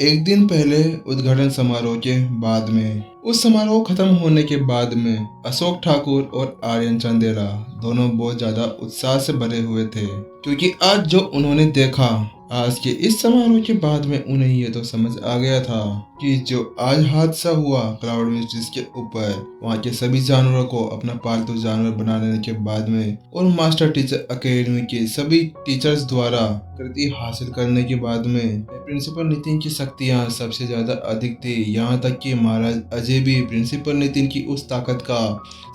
एक दिन पहले उद्घाटन समारोह के बाद में, उस समारोह खत्म होने के बाद में अशोक ठाकुर और आर्यन चंदेला दोनों बहुत ज्यादा उत्साह से भरे हुए थे, क्योंकि आज जो उन्होंने देखा, आज के इस समारोह के बाद में उन्हें ये तो समझ आ गया था कि जो आज हादसा हुआ क्लाउड मिस्ट्रीज के ऊपर, वहाँ के सभी जानवरों को अपना पालतू जानवर बना लेने के बाद में और मास्टर टीचर अकेडमी के सभी टीचर्स द्वारा कृति हासिल करने के बाद में प्रिंसिपल नितिन की शक्तियाँ सबसे ज्यादा अधिक थी। यहाँ तक कि महाराज अजय भी प्रिंसिपल नितिन की उस ताकत का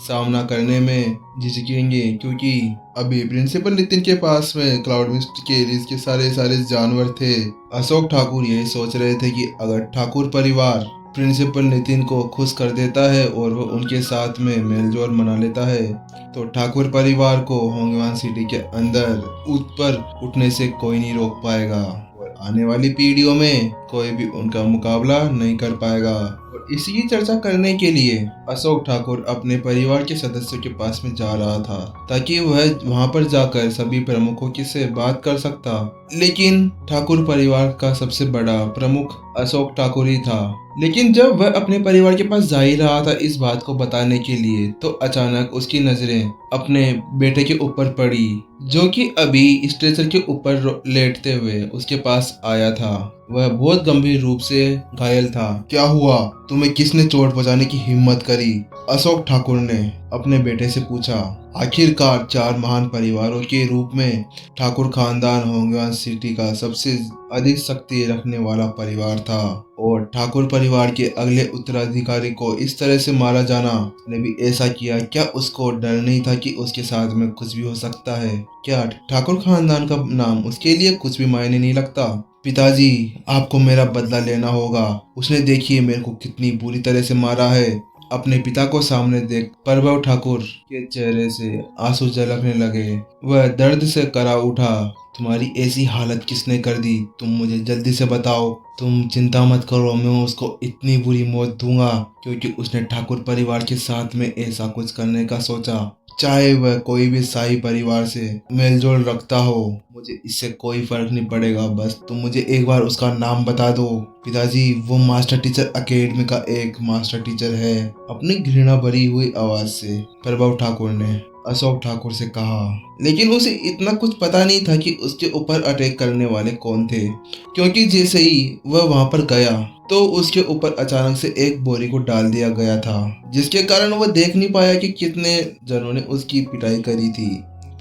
सामना करने में झिझकेंगे, क्योंकि अभी प्रिंसिपल नितिन के पास में क्लाउड मिस्ट के एरिस के सारे जानवर थे। अशोक ठाकुर यही सोच रहे थे कि अगर ठाकुर परिवार प्रिंसिपल नितिन को खुश कर देता है और वो उनके साथ में मेलजोल मना लेता है, तो ठाकुर परिवार को होंगवान सिटी के अंदर ऊपर उठने से कोई नहीं रोक पाएगा और आने वाली पीढ़ियों में कोई भी उनका मुकाबला नहीं कर पाएगा। और इसी की चर्चा करने के लिए अशोक ठाकुर अपने परिवार के सदस्यों के पास में जा रहा था, ताकि वह वहां पर जाकर सभी प्रमुखों की से बात कर सकता। लेकिन ठाकुर परिवार का सबसे बड़ा प्रमुख अशोक ठाकुर ही था। लेकिन जब वह अपने परिवार के पास जा ही रहा था इस बात को बताने के लिए, तो अचानक उसकी नजरें अपने बेटे के ऊपर पड़ी, जो कि अभी स्ट्रेचर के ऊपर लेटते हुए उसके पास आया था। वह बहुत गंभीर रूप से घायल था। क्या हुआ? तुम्हें किसने चोट पहुंचाने की हिम्मत करी? अशोक ठाकुर ने अपने बेटे से पूछा। आखिरकार 4 महान परिवारों के रूप में ठाकुर खानदान होंगवान सिटी का सबसे अधिक शक्ति रखने वाला परिवार था, और ठाकुर परिवार के अगले उत्तराधिकारी को इस तरह से मारा जाना, ने भी ऐसा किया। क्या उसको डर नहीं था कि उसके साथ में कुछ भी हो सकता है? क्या ठाकुर खानदान का नाम उसके लिए कुछ भी मायने नहीं लगता? पिताजी, आपको मेरा बदला लेना होगा। उसने देखिए मेरे को कितनी बुरी तरह से मारा है। अपने पिता को सामने देख प्रभव ठाकुर के चेहरे से आंसू झलकने लगे। वह दर्द से करा उठा। तुम्हारी ऐसी हालत किसने कर दी? तुम मुझे जल्दी से बताओ। तुम चिंता मत करो, मैं उसको इतनी बुरी मौत दूंगा क्योंकि उसने ठाकुर परिवार के साथ में ऐसा कुछ करने का सोचा। चाहे वह कोई भी शाही परिवार से मेलजोल रखता हो, मुझे इससे कोई फर्क नहीं पड़ेगा। बस तुम मुझे एक बार उसका नाम बता दो। पिताजी, वो मास्टर टीचर अकेडमी का एक मास्टर टीचर है। अपनी घृणा भरी हुई आवाज से प्रभव ठाकुर ने अशोक ठाकुर से कहा। लेकिन उसे इतना कुछ पता नहीं था कि उसके ऊपर अटैक करने वाले कौन थे, क्योंकि जैसे ही वह वहां पर गया तो उसके ऊपर अचानक से एक बोरी को डाल दिया गया था, जिसके कारण वह देख नहीं पाया कि कितने जनों ने उसकी पिटाई करी थी।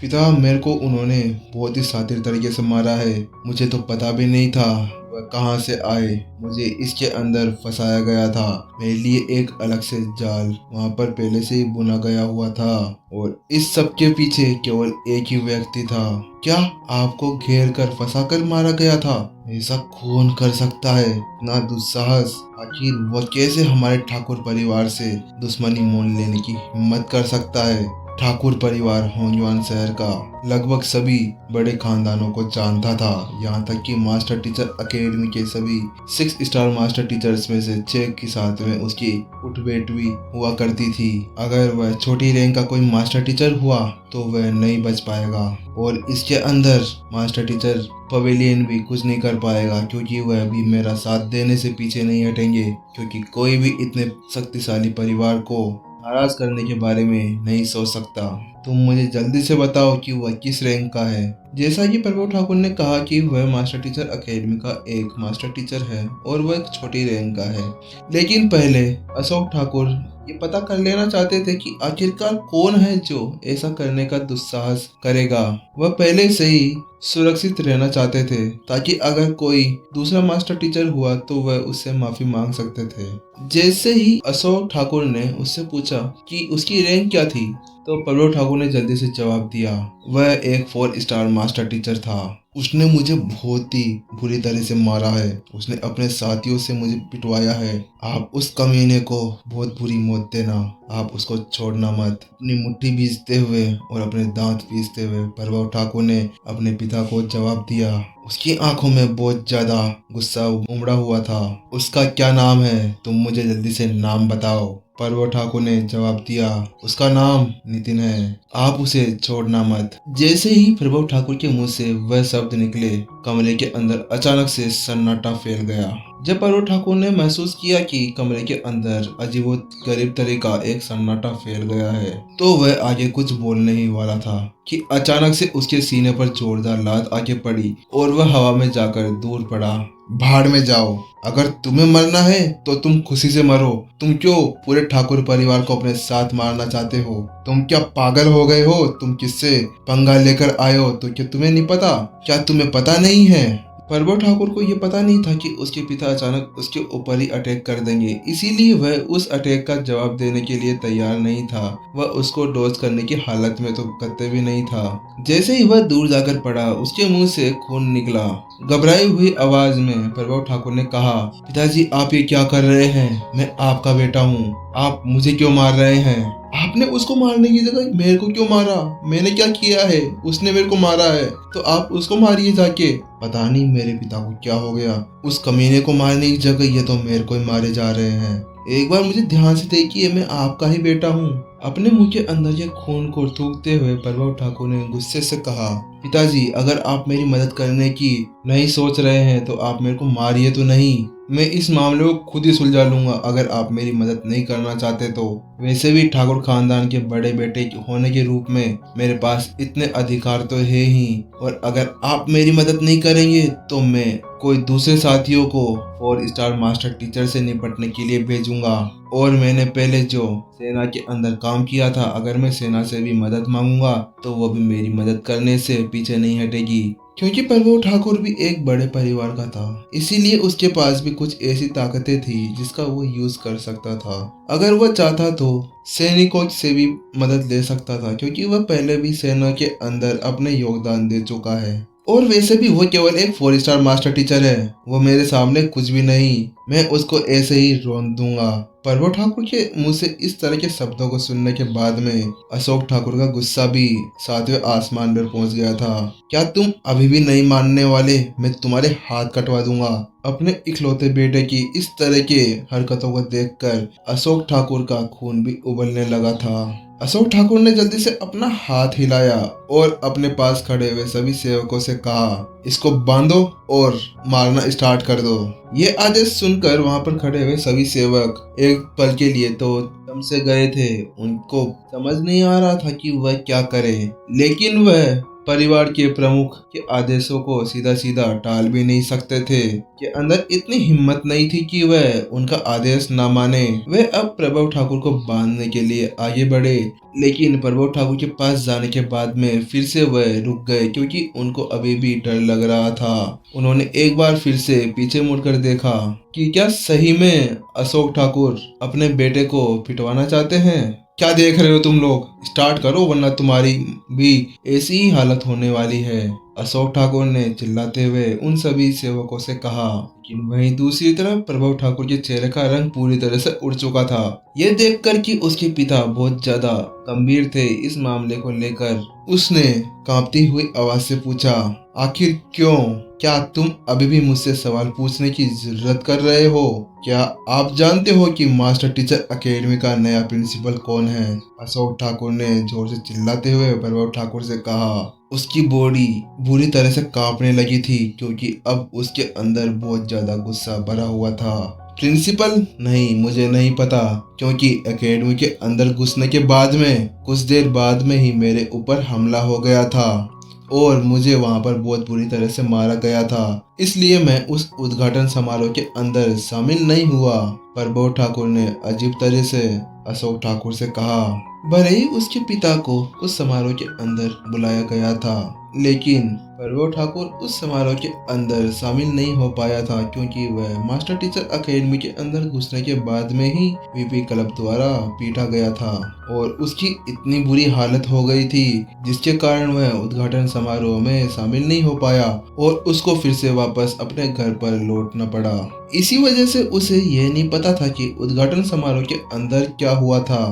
पिता, मेरे को उन्होंने बहुत ही शातिर तरीके से मारा है। मुझे तो पता भी नहीं था वह कहाँ से आए। मुझे इसके अंदर फंसाया गया था। मेरे लिए एक अलग से जाल वहाँ पर पहले से ही बुना गया हुआ था, और इस सब के पीछे केवल एक ही व्यक्ति था। क्या आपको घेर कर फंसा कर मारा गया था? ऐसा कौन कर सकता है? इतना दुस्साहस! आखिर वह कैसे हमारे ठाकुर परिवार से दुश्मनी मोल लेने की हिम्मत कर सकता है? ठाकुर परिवार होंगवान शहर का लगभग सभी बड़े खानदानों को जानता था, यहाँ तक कि मास्टर टीचर अकेडमी के सभी 6 स्टार मास्टर टीचर्स में से 6 के साथ में उसकी उठ बैठ भी हुआ करती थी। अगर वह छोटी रैंक का कोई मास्टर टीचर हुआ तो वह नहीं बच पाएगा, और इसके अंदर मास्टर टीचर पवेलियन भी कुछ नहीं कर पाएगा, क्योंकि वह भी मेरा साथ देने से पीछे नहीं हटेंगे, क्योंकि कोई भी इतने शक्तिशाली परिवार को नाराज करने के बारे में नहीं सोच सकता। तुम मुझे जल्दी से बताओ कि वह किस रैंक का है। जैसा कि प्रभु ठाकुर ने कहा कि वह मास्टर टीचर अकेडमी का एक मास्टर टीचर है और वह एक छोटी रैंक का है। लेकिन पहले अशोक ठाकुर ये पता कर लेना चाहते थे कि आखिरकार कौन है जो ऐसा करने का दुस्साहस करेगा। वह पहले से ही सुरक्षित रहना चाहते थे, ताकि अगर कोई दूसरा मास्टर टीचर हुआ तो वह उससे माफी मांग सकते थे। जैसे ही अशोक ठाकुर ने उससे पूछा कि उसकी रैंक क्या थी, तो प्रभु ठाकुर ने जल्दी से जवाब दिया। वह एक 4 स्टार मास्टर टीचर था। उसने मुझे बहुत ही बुरी तरह से मारा है। उसने अपने साथियों से मुझे पिटवाया है। आप उस कमीने को बहुत बुरी मौत देना। आप उसको छोड़ना मत। अपनी मुट्ठी भींचते हुए और अपने दांत पीसते हुए प्रभु ठाकुर ने अपने पिता को जवाब दिया। उसकी आंखों में बहुत ज्यादा गुस्सा उमड़ा हुआ था। उसका क्या नाम है? तुम मुझे जल्दी से नाम बताओ। प्रभु ठाकुर ने जवाब दिया, उसका नाम नितिन है। आप उसे छोड़ना मत। जैसे ही प्रभु ठाकुर के मुंह से वह शब्द निकले, कमरे के अंदर अचानक से सन्नाटा फैल गया। जब प्रभु ठाकुर ने महसूस किया कि कमरे के अंदर अजीबो गरीब तरह का एक सन्नाटा फैल गया है, तो वह आगे कुछ बोलने ही वाला था कि अचानक से उसके सीने पर जोरदार लात आके पड़ी और वह हवा में जाकर दूर पड़ा। भाड़ में जाओ, अगर तुम्हें मरना है तो तुम खुशी से मरो। तुम क्यों पूरे ठाकुर परिवार को अपने साथ मारना चाहते हो? तुम क्या पागल हो गए हो? तुम किससे पंगा लेकर आए हो? तो क्या तुम्हें नहीं पता? क्या तुम्हें पता नहीं है? प्रभु ठाकुर को ये पता नहीं था कि उसके पिता अचानक उसके ऊपर ही अटैक कर देंगे, इसीलिए वह उस अटैक का जवाब देने के लिए तैयार नहीं था। वह उसको डोज करने की हालत में तो कतई भी नहीं था। जैसे ही वह दूर जाकर पड़ा, उसके मुंह से खून निकला। घबराई हुई आवाज में प्रभु ठाकुर ने कहा, पिताजी आप ये क्या कर रहे हैं? मैं आपका बेटा हूँ, आप मुझे क्यों मार रहे हैं? आपने उसको मारने की जगह मेरे को क्यों मारा? मैंने क्या किया है? उसने मेरे को मारा है तो आप उसको मारिए जाके। पता नहीं मेरे पिता को क्या हो गया, उस कमीने को मारने की जगह ये तो मेरे को ही मारे जा रहे हैं। एक बार मुझे ध्यान से देखिए, मैं आपका ही बेटा हूँ। अपने मुंह के अंदर ये खून को थूकते हुए प्रभु ठाकुर ने गुस्से से कहा, पिताजी अगर आप मेरी मदद करने की नहीं सोच रहे हैं तो आप मेरे को मारिए तो नहीं। मैं इस मामले को खुद ही सुलझा लूंगा अगर आप मेरी मदद नहीं करना चाहते तो। वैसे भी ठाकुर खानदान के बड़े बेटे होने के रूप में मेरे पास इतने अधिकार तो है ही, और अगर आप मेरी मदद नहीं करेंगे तो मैं कोई दूसरे साथियों को 4 स्टार मास्टर टीचर से निपटने के लिए भेजूंगा। और मैंने पहले जो सेना के अंदर काम किया था, अगर मैं सेना से भी मदद मांगूंगा तो वो भी मेरी मदद करने से पीछे नहीं हटेगी। क्योंकि प्रभु ठाकुर भी एक बड़े परिवार का था, इसीलिए उसके पास भी कुछ ऐसी ताकतें थी जिसका वो यूज कर सकता था। अगर वह चाहता तो सैनिकों से भी मदद ले सकता था, क्योंकि वह पहले भी सेना के अंदर अपने योगदान दे चुका है। और वैसे भी वो केवल एक 4 स्टार मास्टर टीचर है, वो मेरे सामने कुछ भी नहीं। मैं उसको ऐसे ही रोन दूंगा। प्रभु ठाकुर के मुंह से इस तरह के शब्दों को सुनने के बाद में अशोक ठाकुर का गुस्सा भी 7वें आसमान पर पहुंच गया था। क्या तुम अभी भी नहीं मानने वाले? मैं तुम्हारे हाथ कटवा दूंगा। अपने इकलौते बेटे की इस तरह के हरकतों को देखकर अशोक ठाकुर का खून भी उबलने लगा था। अशोक ठाकुर ने जल्दी से अपना हाथ हिलाया और अपने पास खड़े हुए सभी सेवकों से कहा, इसको बांधो और मारना स्टार्ट कर दो। ये आदेश सुनकर वहां पर खड़े हुए सभी सेवक एक पल के लिए तो दम से गए थे। उनको समझ नहीं आ रहा था कि वह क्या करे, लेकिन वह परिवार के प्रमुख के आदेशों को सीधा सीधा टाल भी नहीं सकते थे। के अंदर इतनी हिम्मत नहीं थी कि वह उनका आदेश न माने। वह अब प्रभु ठाकुर को बांधने के लिए आगे बढ़े, लेकिन प्रभु ठाकुर के पास जाने के बाद में फिर से वह रुक गए, क्योंकि उनको अभी भी डर लग रहा था। उन्होंने एक बार फिर से पीछे मुड़कर देखा कि क्या सही में अशोक ठाकुर अपने बेटे को पिटवाना चाहते हैं। क्या देख रहे हो तुम लोग? स्टार्ट करो वरना तुम्हारी भी ऐसी ही हालत होने वाली है। अशोक ठाकुर ने चिल्लाते हुए उन सभी सेवकों से कहा। लेकिन वहीं दूसरी तरफ प्रभु ठाकुर के चेहरे का रंग पूरी तरह से उड़ चुका था। ये देखकर कि उसके पिता बहुत ज्यादा गंभीर थे इस मामले को लेकर, उसने कांपती हुई आवाज से पूछा, आखिर क्यों? क्या तुम अभी भी मुझसे सवाल पूछने की जरूरत कर रहे हो? क्या आप जानते हो कि मास्टर टीचर एकेडमी का नया प्रिंसिपल कौन है? अशोक ठाकुर ने जोर से चिल्लाते हुए प्रभु ठाकुर से कहा। उसकी बॉडी बुरी तरह से कांपने लगी थी, क्योंकि अब उसके अंदर बहुत ज्यादा गुस्सा भरा हुआ था। प्रिंसिपल? नहीं, मुझे नहीं पता, क्योंकि एकेडमी के अंदर घुसने के बाद में कुछ देर बाद में ही मेरे ऊपर हमला हो गया था और मुझे वहां पर बहुत बुरी तरह से मारा गया था, इसलिए मैं उस उद्घाटन समारोह के अंदर शामिल नहीं हुआ। प्रभु ठाकुर ने अजीब तरह से अशोक ठाकुर से कहा। भले ही उसके पिता को उस समारोह के अंदर बुलाया गया था, लेकिन प्रभु ठाकुर उस समारोह के अंदर शामिल नहीं हो पाया था, क्योंकि वह मास्टर टीचर एकेडमी के अंदर घुसने के बाद में ही वीपी क्लब द्वारा पीटा गया था और उसकी इतनी बुरी हालत हो गई थी, जिसके कारण वह उद्घाटन समारोह में शामिल नहीं हो पाया और उसको फिर से वापस अपने घर पर लौटना पड़ा। इसी वजह से उसे यह नहीं पता था कि उद्घाटन समारोह के अंदर क्या हुआ था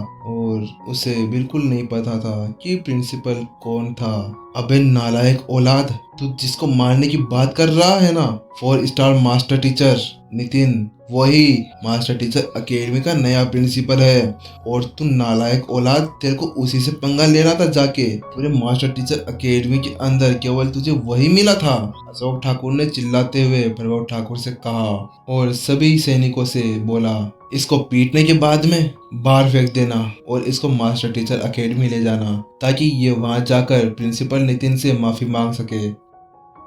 और उसे बिल्कुल नहीं पता था कि प्रिंसिपल कौन था। अबे नालायक औलाद, तू जिसको मारने की बात कर रहा है ना, 4 स्टार मास्टर टीचर नितिन, वही मास्टर टीचर अकेडमी का नया प्रिंसिपल है। और तू नालायक औलाद, तेरे को उसी से पंगा लेना था जाके। पूरे मास्टर टीचर अकेडमी के अंदर केवल तुझे वही मिला था। अशोक ठाकुर ने चिल्लाते हुए प्रभव ठाकुर से कहा और सभी सैनिकों से बोला, इसको पीटने के बाद में बाहर फेंक देना और इसको मास्टर टीचर अकेडमी ले जाना, ताकि ये वहां जाकर प्रिंसिपल नितिन से माफी मांग सके।